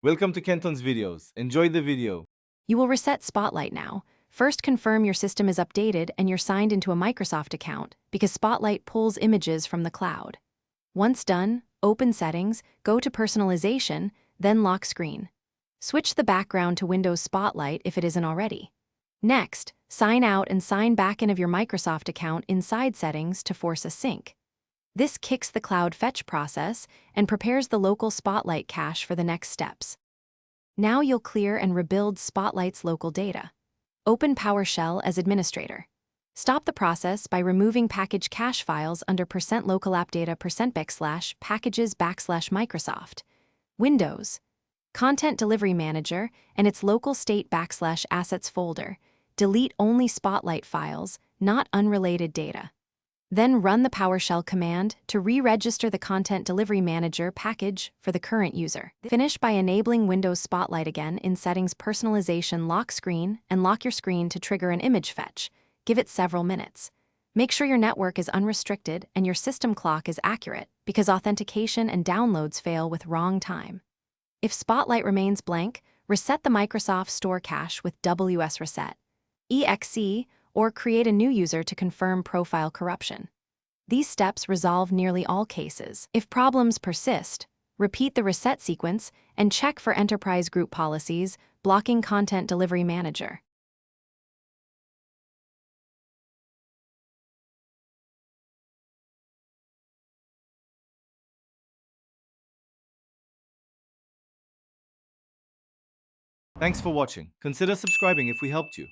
Welcome to Kenton's videos. Enjoy the video. You will reset Spotlight now. First, confirm your system is updated and you're signed into a Microsoft account because Spotlight pulls images from the cloud. Once done, open Settings, go to Personalization, then Lock Screen. Switch the background to Windows Spotlight if it isn't already. Next, sign out and sign back in of your Microsoft account inside Settings to force a sync. This kicks the cloud fetch process and prepares the local Spotlight cache for the next steps. Now you'll clear and rebuild Spotlight's local data. Open PowerShell as administrator. Stop the process by removing package cache files under %localappdata %packages/Microsoft. Windows. Content Delivery Manager and its local state /assets folder. Delete only Spotlight files, not unrelated data. Then run the PowerShell command to re-register the Content Delivery Manager package for the current user. Finish by enabling Windows Spotlight again in Settings Personalization Lock Screen and lock your screen to trigger an image fetch. Give it several minutes. Make sure your network is unrestricted and your system clock is accurate because authentication and downloads fail with wrong time. If Spotlight remains blank, reset the Microsoft Store cache with WS Reset, or create a new user to confirm profile corruption. These steps resolve nearly all cases. If problems persist, repeat the reset sequence and check for enterprise group policies, blocking Content Delivery Manager. Thanks for watching. Consider subscribing if we helped you.